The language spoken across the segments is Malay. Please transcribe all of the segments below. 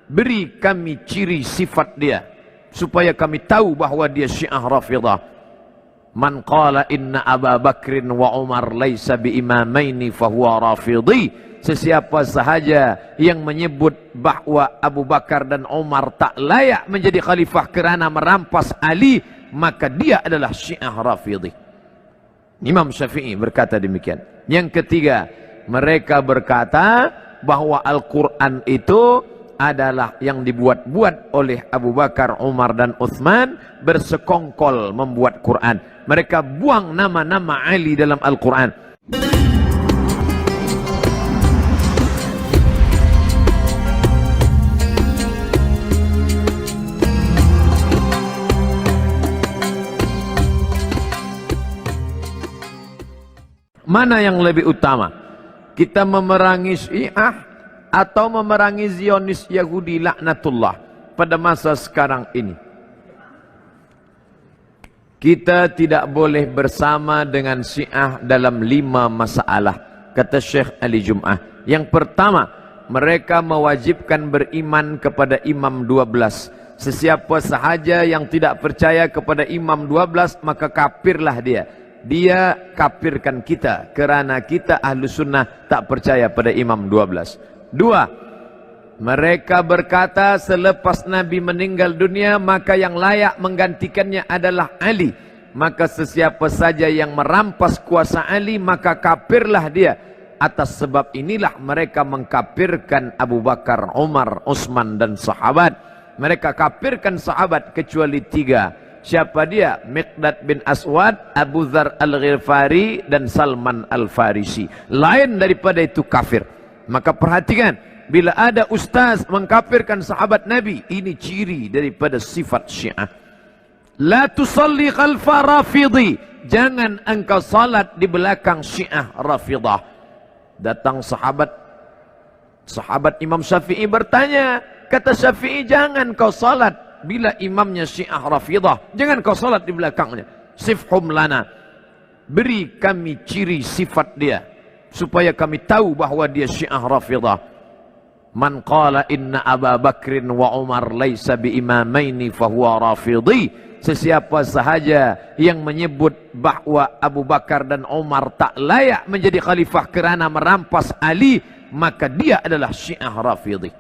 beri kami ciri sifat dia supaya kami tahu bahwa dia Syiah Rafidah. Man qala inna Abu Bakrin wa Umar laisa biimamaini fahuwa rafidhi. Sesiapa sahaja yang menyebut bahwa Abu Bakar dan Umar tak layak menjadi khalifah kerana merampas Ali, maka dia adalah Syiah Rafidhi. Imam Syafi'i berkata demikian. Yang ketiga, mereka berkata bahwa Al-Quran itu adalah yang dibuat-buat oleh Abu Bakar, Umar dan Uthman, bersekongkol membuat Quran. Mereka buang nama-nama Ali dalam Al-Quran. Mana yang lebih utama? Kita memerangi Syiah atau memerangi Zionis Yahudi laknatullah pada masa sekarang ini? Kita tidak boleh bersama dengan Syiah dalam 5 masalah, kata Syekh Ali Jum'ah. Yang pertama, mereka mewajibkan beriman kepada Imam 12. Sesiapa sahaja yang tidak percaya kepada Imam 12, maka kafirlah dia. Dia kafirkan kita kerana kita ahlu sunnah tak percaya pada Imam 12. 2, mereka berkata selepas Nabi meninggal dunia maka yang layak menggantikannya adalah Ali. Maka sesiapa saja yang merampas kuasa Ali maka kafirlah dia. Atas sebab inilah mereka mengkafirkan Abu Bakar, Umar, Utsman dan sahabat. Mereka kafirkan sahabat kecuali 3. Siapa dia? Miqdad bin Aswad, Abu Dzar Al-Ghifari dan Salman Al-Farisi. Lain daripada itu kafir. Maka perhatikan, bila ada ustaz mengkafirkan sahabat Nabi, ini ciri daripada sifat Syiah. La tusalli khalfa Rafidhi. Jangan engkau salat di belakang Syiah Rafidah. Datang sahabat Imam Syafi'i bertanya, kata Syafi'i, jangan kau salat bila imamnya Syiah Rafidah, jangan kau salat di belakangnya. Sifhum lana, beri kami ciri sifat dia supaya kami tahu bahwa dia Syiah Rafidah. Man qala inna Abu Bakrin wa Umar laisa biimamaini fahuwa rafidhi. Sesiapa sahaja yang menyebut bahwa Abu Bakar dan Umar tak layak menjadi khalifah kerana merampas Ali, maka dia adalah Syiah Rafidhi.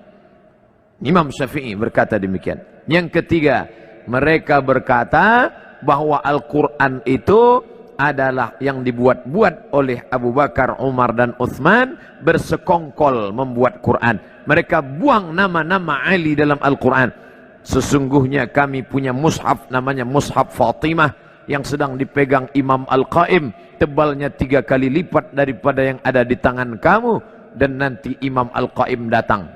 Imam Syafi'i berkata demikian. Yang ketiga, mereka berkata bahwa Al-Quran itu adalah yang dibuat-buat oleh Abu Bakar, Umar dan Uthman, bersekongkol membuat Quran. Mereka buang nama-nama Ali dalam Al-Quran. Sesungguhnya kami punya mushaf namanya Mushaf Fatimah yang sedang dipegang Imam Al-Qaim, tebalnya 3 kali lipat daripada yang ada di tangan kamu, dan nanti Imam Al-Qaim datang.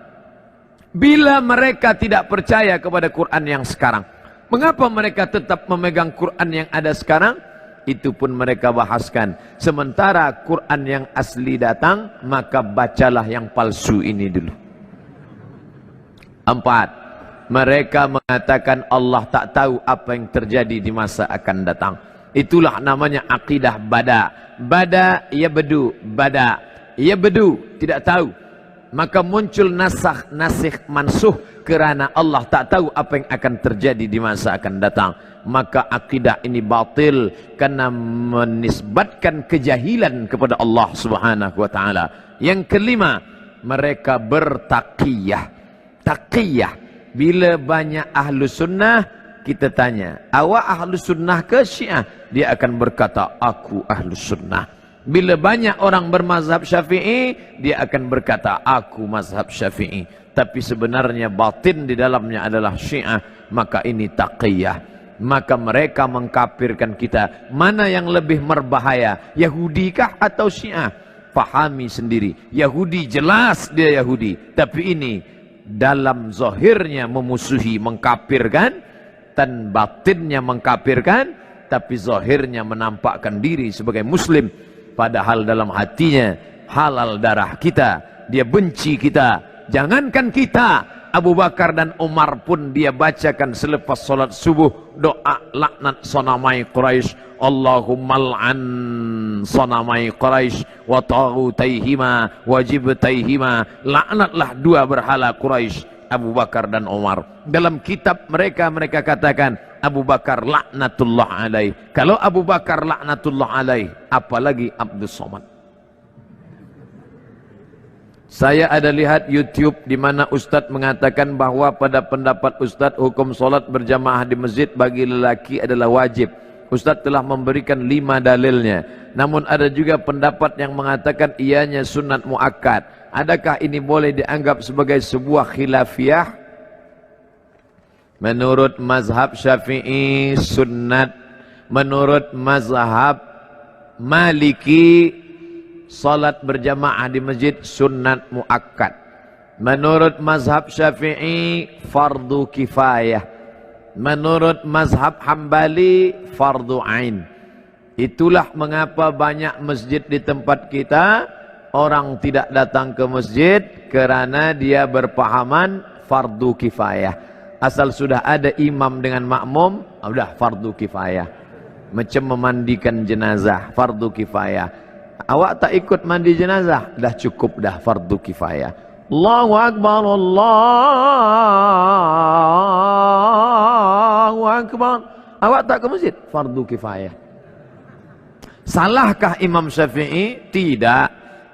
Bila mereka tidak percaya kepada Quran yang sekarang, mengapa mereka tetap memegang Quran yang ada sekarang? Itu pun mereka bahaskan. Sementara Quran yang asli datang, maka bacalah yang palsu ini dulu. 4, mereka mengatakan Allah tak tahu apa yang terjadi di masa akan datang. Itulah namanya akidah bada. Bada ya bedu, bada ya bedu, tidak tahu. Maka muncul nasikh mansuh kerana Allah tak tahu apa yang akan terjadi di masa akan datang. Maka akidah ini batil karena menisbatkan kejahilan kepada Allah Subhanahu wa taala. Yang kelima, mereka bertaqiyah. Taqiyah. Bila banyak ahlu sunnah, kita tanya, awak ahlu sunnah ke Syiah? Dia akan berkata, aku ahlu sunnah. Bila banyak orang bermazhab Syafi'i, dia akan berkata, aku mazhab Syafi'i. Tapi sebenarnya batin di dalamnya adalah Syiah. Maka ini taqiyah. Maka mereka mengkafirkan kita. Mana yang lebih berbahaya? Yahudi kah atau Syiah? Fahami sendiri. Yahudi jelas dia Yahudi. Tapi ini dalam zahirnya memusuhi, mengkafirkan, dan batinnya mengkafirkan, tapi zahirnya menampakkan diri sebagai Muslim. Padahal dalam hatinya halal darah kita, dia benci kita. Jangankan kita, Abu Bakar dan Umar pun dia bacakan selepas solat subuh doa laknat sonamai Quraisy. Allahumma al'an sonamai Quraisy wa taghutaihima wa jibtaihima. Laknatlah 2 berhala Quraisy, Abu Bakar dan Umar. Dalam kitab mereka, mereka katakan Abu Bakar laknatullah alaih. Kalau Abu Bakar laknatullah alaih, apalagi Abdus Somad. Saya ada lihat YouTube di mana Ustadz mengatakan bahwa pada pendapat Ustadz hukum solat berjamaah di masjid bagi lelaki adalah wajib. Ustadz telah memberikan 5 dalilnya. Namun ada juga pendapat yang mengatakan ianya sunat muakkad. Adakah ini boleh dianggap sebagai sebuah khilafiyah? Menurut mazhab Syafi'i sunnat. Menurut mazhab Maliki salat berjamaah di masjid sunnat muakkad. Menurut mazhab Syafi'i fardu kifayah. Menurut mazhab Hambali fardu ain. Itulah mengapa banyak masjid di tempat kita orang tidak datang ke masjid kerana dia berpahaman fardu kifayah. Asal sudah ada imam dengan makmum, sudah fardu kifayah. Macam memandikan jenazah, fardu kifayah. Awak tak ikut mandi jenazah, dah cukup dah fardu kifayah. Allahu Akbar, Allahu Akbar. Awak tak ke masjid, fardu kifayah. Salahkah Imam Syafi'i? Tidak.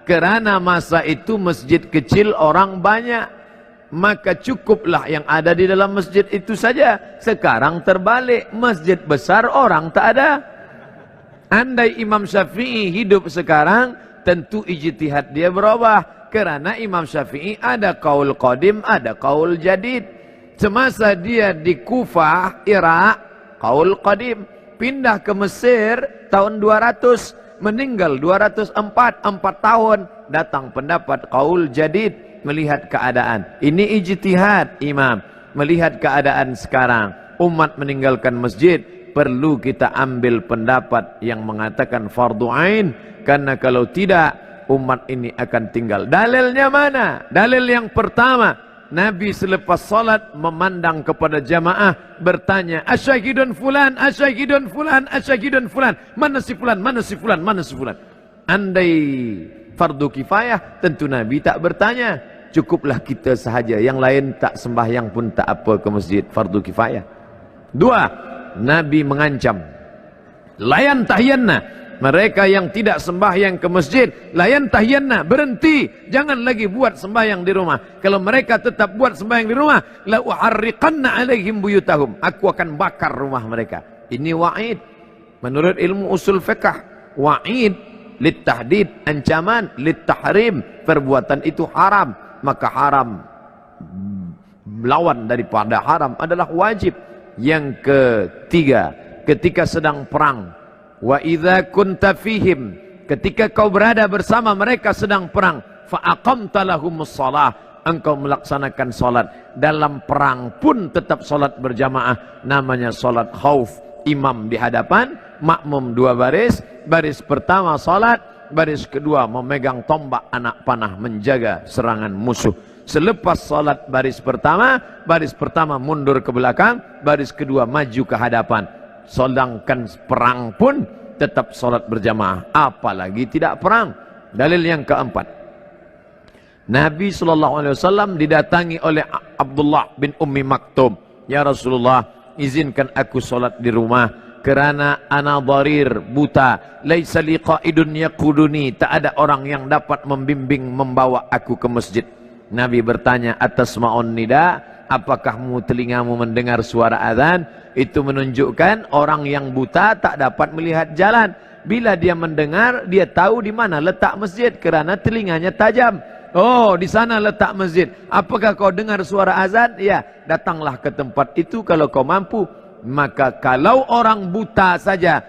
Kerana masa itu masjid kecil orang banyak, maka cukuplah yang ada di dalam masjid itu saja. Sekarang terbalik, masjid besar orang tak ada. Andai Imam Syafi'i hidup sekarang, tentu ijtihad dia berubah. Kerana Imam Syafi'i ada qaul qadim, ada qaul jadid. Semasa dia di Kufah, Irak, qaul qadim. Pindah ke Mesir tahun 200, meninggal 204, 4 tahun. Datang pendapat qaul jadid, melihat keadaan. Ini ijtihad imam, melihat keadaan sekarang. Umat meninggalkan masjid, perlu kita ambil pendapat yang mengatakan fardu ain. Karena kalau tidak, umat ini akan tinggal. Dalilnya mana? Dalil yang pertama, Nabi selepas salat memandang kepada jamaah, bertanya, asyahidun fulan, asyahidun fulan, asyahidun fulan. Mana si fulan, mana si fulan, mana si fulan. Andai fardu kifayah, tentu Nabi tak bertanya. Cukuplah kita sahaja, yang lain tak sembahyang pun tak apa ke masjid, fardu kifayah. 2, Nabi mengancam, layan tahyanna. Mereka yang tidak sembahyang ke masjid, layan tahyanna, berhenti, jangan lagi buat sembahyang di rumah. Kalau mereka tetap buat sembahyang di rumah, la uharriqanna alaihim buyutahum, aku akan bakar rumah mereka. Ini wa'id. Menurut ilmu usul fiqh, wa'id litahdid, ancaman, litahrim, perbuatan itu haram, maka haram lawan daripada haram adalah wajib. Yang ketiga, ketika sedang perang, wa idza kunta fihim, ketika kau berada bersama mereka sedang perang, fa aqamta lahumus shalah, engkau melaksanakan salat. Dalam perang pun tetap salat berjamaah, namanya salat khauf. Imam di hadapan, makmum 2 baris. Baris pertama salat, baris kedua memegang tombak anak panah menjaga serangan musuh. Selepas salat baris pertama mundur ke belakang, baris kedua maju ke hadapan. Sedangkan perang pun tetap salat berjamaah, apalagi tidak perang. Dalil yang keempat, Nabi SAW didatangi oleh Abdullah bin Ummi Maktum. Ya Rasulullah, izinkan aku salat di rumah, kerana ana dharir, buta, laisa li qaidun yaquduni, tak ada orang yang dapat membimbing membawa aku ke masjid. Nabi bertanya, atasma'un nida, apakah telingamu mendengar suara azan? Itu menunjukkan orang yang buta tak dapat melihat jalan. Bila dia mendengar, dia tahu di mana letak masjid kerana telinganya tajam. Oh, di sana letak masjid. Apakah kau dengar suara azan? Ya, datanglah ke tempat itu kalau kau mampu. Maka kalau orang buta saja,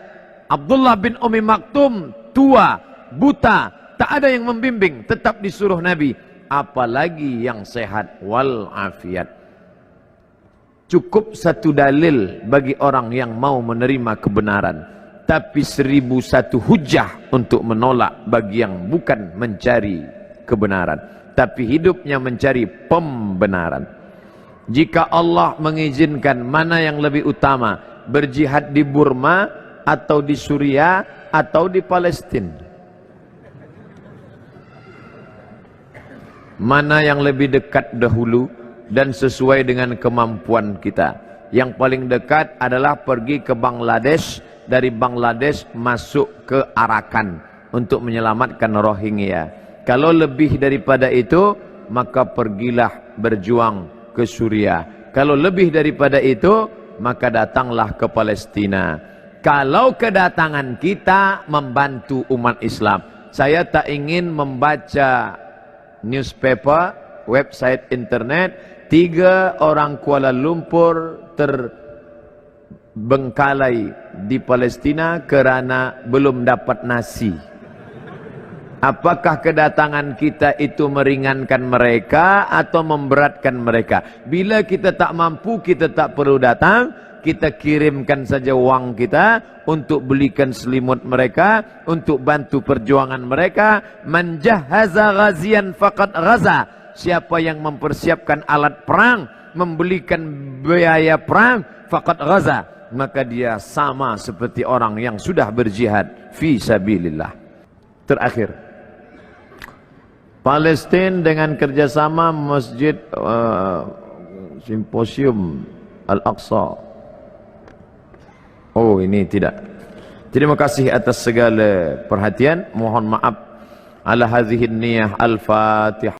Abdullah bin Ummi Maktum tua, buta, tak ada yang membimbing, tetap disuruh Nabi. Apalagi yang sehat wal afiat. Cukup satu dalil bagi orang yang mau menerima kebenaran, tapi 1001 hujah untuk menolak bagi yang bukan mencari kebenaran, tapi hidupnya mencari pembenaran. Jika Allah mengizinkan, mana yang lebih utama, berjihad di Burma atau di Suriah atau di Palestina? Mana yang lebih dekat dahulu? dan sesuai dengan kemampuan kita. Yang paling dekat adalah pergi ke Bangladesh, dari Bangladesh masuk ke Arakan untuk menyelamatkan Rohingya. Kalau lebih daripada itu, maka pergilah berjuang ke Suriah. Kalau lebih daripada itu, maka datanglah ke Palestina. Kalau kedatangan kita membantu umat Islam, saya tak ingin membaca newspaper, website internet, 3 orang Kuala Lumpur terbengkalai di Palestina kerana belum dapat nasi. Apakah kedatangan kita itu meringankan mereka atau memberatkan mereka? Bila kita tak mampu, kita tak perlu datang, kita kirimkan saja wang kita untuk belikan selimut mereka, untuk bantu perjuangan mereka. Man jahaza ghazian faqad ghaza. Siapa yang mempersiapkan alat perang, membelikan biaya perang, faqad ghaza, maka dia sama seperti orang yang sudah berjihad fi sabilillah. Terakhir, Palestina dengan kerjasama Masjid Simposium Al-Aqsa. Oh, ini tidak. Terima kasih atas segala perhatian. Mohon maaf ala hadhihi niyah. Al-Fatihah.